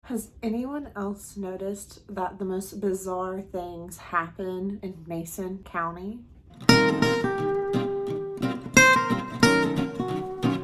Has anyone else noticed that the most bizarre things happen in Mason County?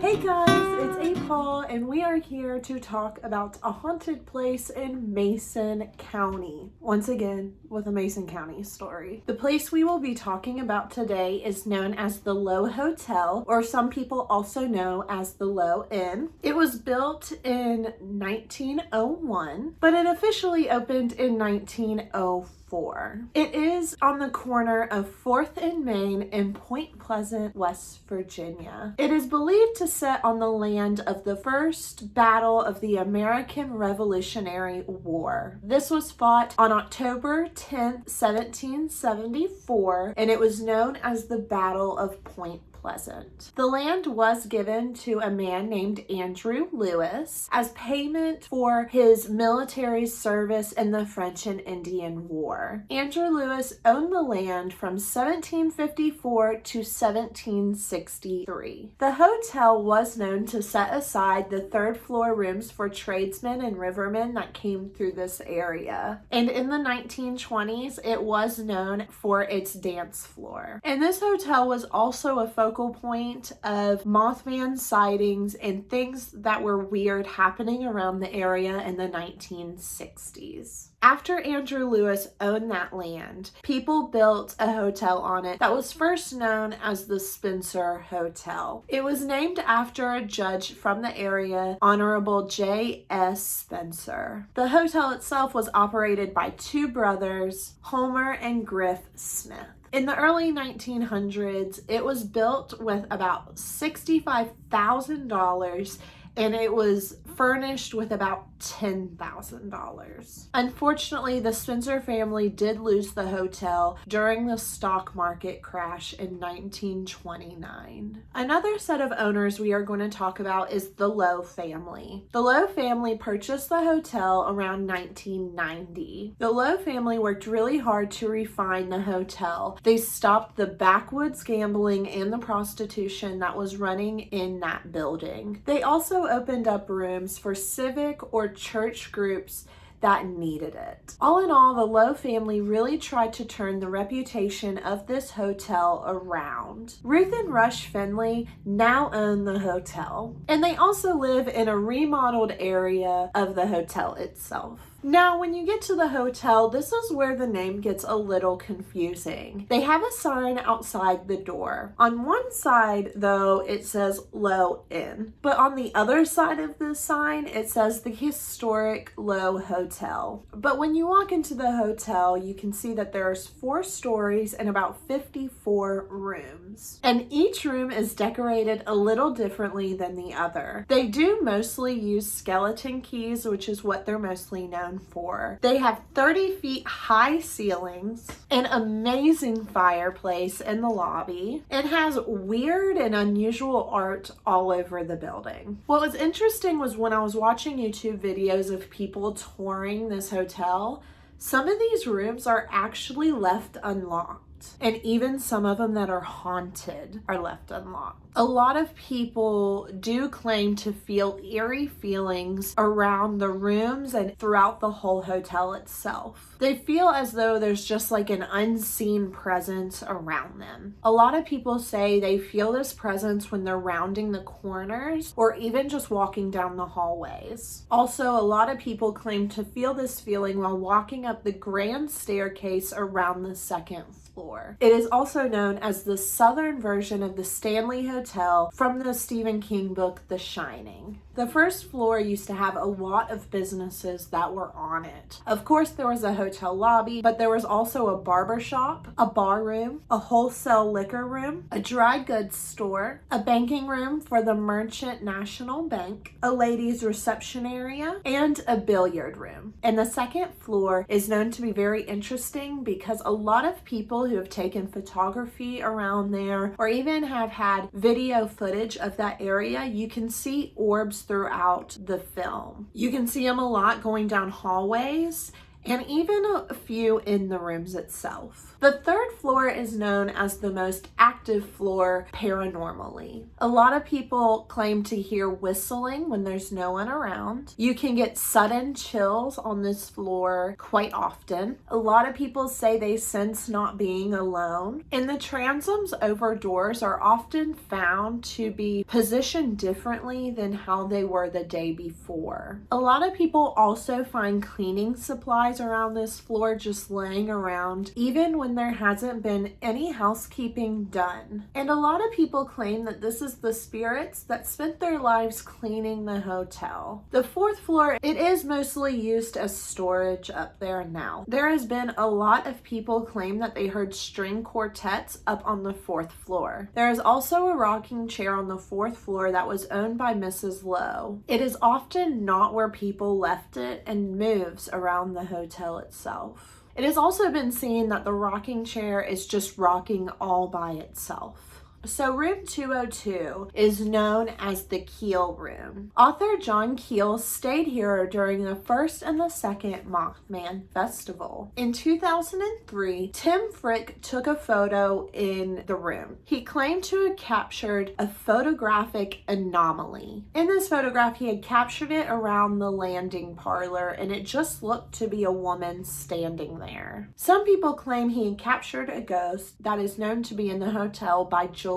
Hey guys, it's Paul, and we are here to talk about a haunted place in Mason County. Once again, with a Mason County story. The place we will be talking about today is known as the Lowe Hotel, or some people also know as the Lowe Inn. It was built in 1901, but it officially opened in 1904. It is on the corner of 4th and Main in Point Pleasant, West Virginia. It is believed to sit on the land of the first battle of the American Revolutionary War. This was fought on October 10th, 1774, and it was known as the Battle of Point Pleasant. The land was given to a man named Andrew Lewis as payment for his military service in the French and Indian War. Andrew Lewis owned the land from 1754 to 1763. The hotel was known to set aside the third floor rooms for tradesmen and rivermen that came through this area. And in the 1920s, it was known for its dance floor. And this hotel was also a focal point of Mothman sightings and things that were weird happening around the area in the 1960s. After Andrew Lewis owned that land, people built a hotel on it that was first known as the Spencer Hotel. It was named after a judge from the area, Honorable J.S. Spencer. The hotel itself was operated by two brothers, Homer and Griff Smith. In the early 1900s, it was built with about $65,000 and it was furnished with about $10,000. Unfortunately, the Spencer family did lose the hotel during the stock market crash in 1929. Another set of owners we are going to talk about is the Lowe family. The Lowe family purchased the hotel around 1990. The Lowe family worked really hard to refine the hotel. They stopped the backwoods gambling and the prostitution that was running in that building. They also opened up rooms for civic or church groups that needed it. All in all, the Lowe family really tried to turn the reputation of this hotel around. Ruth and Rush Finley now own the hotel, and they also live in a remodeled area of the hotel itself. Now, when you get to the hotel, this is where the name gets a little confusing. They have a sign outside the door. On one side, though, it says Lowe Inn, but on the other side of the sign, it says the historic Lowe Hotel. But when you walk into the hotel, you can see that there's 4 stories and about 54 rooms. And each room is decorated a little differently than the other. They do mostly use skeleton keys, which is what they're mostly known for. They have 30 feet high ceilings, an amazing fireplace in the lobby. It has weird and unusual art all over the building. What was interesting was when I was watching YouTube videos of people touring this hotel, some of these rooms are actually left unlocked. And even some of them that are haunted are left unlocked. A lot of people do claim to feel eerie feelings around the rooms and throughout the whole hotel itself. They feel as though there's just like an unseen presence around them. A lot of people say they feel this presence when they're rounding the corners or even just walking down the hallways. Also, a lot of people claim to feel this feeling while walking up the grand staircase around the second floor. It is also known as the southern version of the Stanley Hotel from the Stephen King book, The Shining. The first floor used to have a lot of businesses that were on it. Of course, there was a hotel lobby, but there was also a barber shop, a bar room, a wholesale liquor room, a dry goods store, a banking room for the Merchant National Bank, a ladies' reception area, and a billiard room. And the second floor is known to be very interesting because a lot of people who have taken photography around there or even have had video footage of that area, you can see orbs throughout the film. You can see them a lot going down hallways and even a few in the rooms itself. The third floor is known as the most active floor paranormally. A lot of people claim to hear whistling when there's no one around. You can get sudden chills on this floor quite often. A lot of people say they sense not being alone. And the transoms over doors are often found to be positioned differently than how they were the day before. A lot of people also find cleaning supplies around this floor just laying around, even when there hasn't been any housekeeping done. And a lot of people claim that this is the spirits that spent their lives cleaning the hotel. The fourth floor, it is mostly used as storage up there now. There has been a lot of people claim that they heard string quartets up on the fourth floor. There is also a rocking chair on the fourth floor that was owned by Mrs. Lowe. It is often not where people left it and moves around the hotel itself. It has also been seen that the rocking chair is just rocking all by itself. So room 202 is known as the Keel Room. Author John Keel stayed here during the first and the second Mothman Festival. In 2003, Tim Frick took a photo in the room. He claimed to have captured a photographic anomaly. In this photograph, he had captured it around the landing parlor, and it just looked to be a woman standing there. Some people claim he had captured a ghost that is known to be in the hotel by Juliet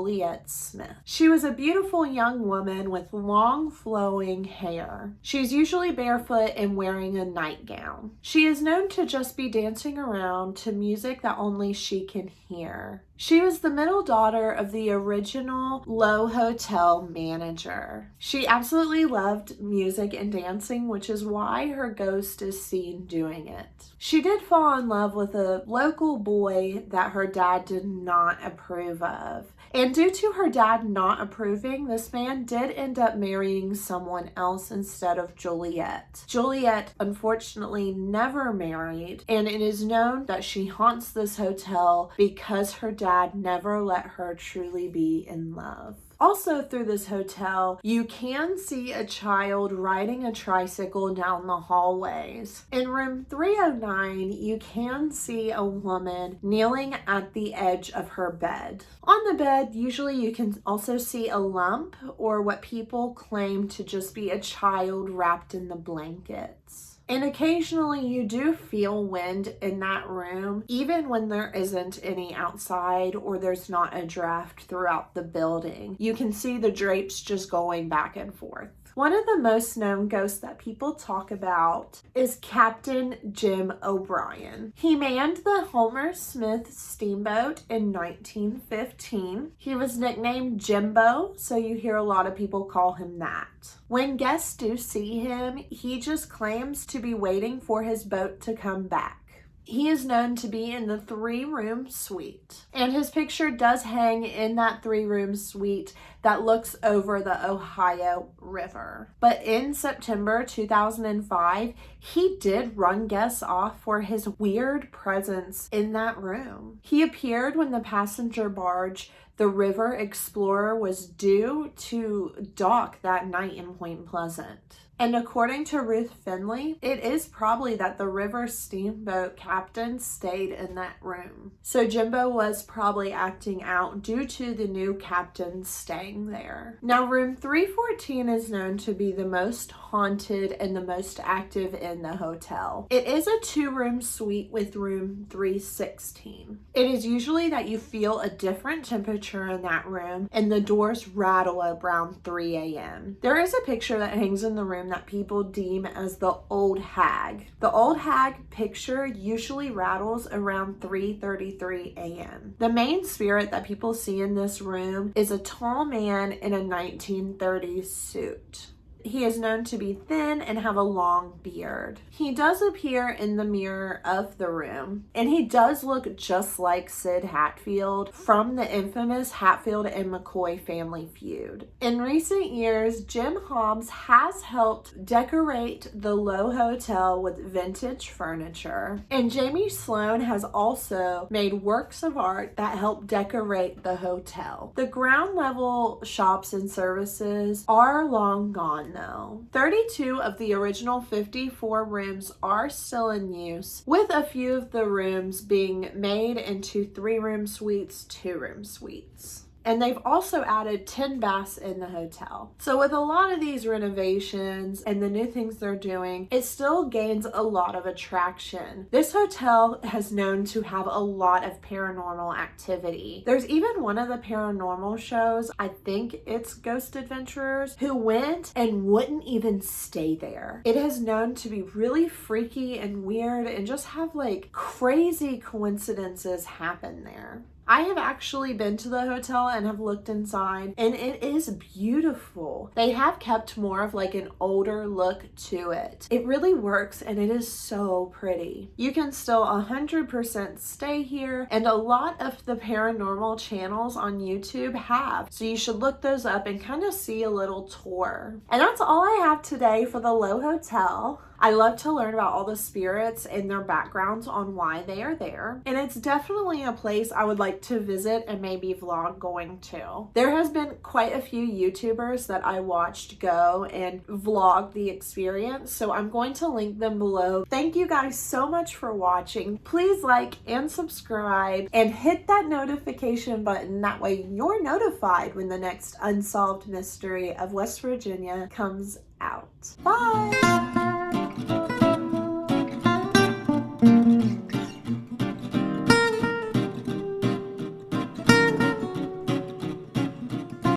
Smith. She was a beautiful young woman with long flowing hair. She's usually barefoot and wearing a nightgown. She is known to just be dancing around to music that only she can hear. She was the middle daughter of the original Lowe Hotel manager. She absolutely loved music and dancing, which is why her ghost is seen doing it. She did fall in love with a local boy that her dad did not approve of. And due to her dad not approving, this man did end up marrying someone else instead of Juliet. Juliet, unfortunately, never married, and it is known that she haunts this hotel because her dad never let her truly be in love. Also through this hotel, you can see a child riding a tricycle down the hallways. In room 309, you can see a woman kneeling at the edge of her bed. On the bed, usually you can also see a lump or what people claim to just be a child wrapped in the blankets. And occasionally you do feel wind in that room, even when there isn't any outside or there's not a draft throughout the building. You can see the drapes just going back and forth. One of the most known ghosts that people talk about is Captain Jim O'Brien. He manned the Homer Smith steamboat in 1915. He was nicknamed Jimbo, so you hear a lot of people call him that. When guests do see him, he just claims to be waiting for his boat to come back. He is known to be in the 3-room suite, and his picture does hang in that 3-room suite that looks over the Ohio River. But in September 2005, he did run guests off for his weird presence in that room. He appeared when the passenger barge, the River Explorer, was due to dock that night in Point Pleasant. And according to Ruth Finley, it is probably that the river steamboat captain stayed in that room. So Jimbo was probably acting out due to the new captain staying there. Now, room 314 is known to be the most haunted and the most active in the hotel. It is a 2-room suite with room 316. It is usually that you feel a different temperature in that room and the doors rattle around 3 a.m. There is a picture that hangs in the room that people deem as the old hag. The old hag picture usually rattles around 3:33 a.m. The main spirit that people see in this room is a tall man in a 1930s suit. He is known to be thin and have a long beard. He does appear in the mirror of the room, and he does look just like Sid Hatfield from the infamous Hatfield and McCoy family feud. In recent years, Jim Hobbs has helped decorate the Lowe Hotel with vintage furniture, and Jamie Sloan has also made works of art that help decorate the hotel. The ground level shops and services are long gone know. 32 of the original 54 rooms are still in use, with a few of the rooms being made into 3-room suites, 2-room suites. And they've also added 10 baths in the hotel. So with a lot of these renovations and the new things they're doing, it still gains a lot of attraction. This hotel has known to have a lot of paranormal activity. There's even one of the paranormal shows, I think it's Ghost Adventurers, who went and wouldn't even stay there. It has known to be really freaky and weird and just have like crazy coincidences happen there. I have actually been to the hotel and have looked inside, and it is beautiful. They have kept more of like an older look to it. It really works, and it is so pretty. You can still 100% stay here, and a lot of the paranormal channels on YouTube have, so you should look those up and kind of see a little tour. And that's all I have today for the Lowe Hotel. I love to learn about all the spirits and their backgrounds on why they are there. And it's definitely a place I would like to visit and maybe vlog going to. There has been quite a few YouTubers that I watched go and vlog the experience, so I'm going to link them below. Thank you guys so much for watching. Please like and subscribe and hit that notification button. That way you're notified when the next Unsolved Mystery of West Virginia comes out. Bye!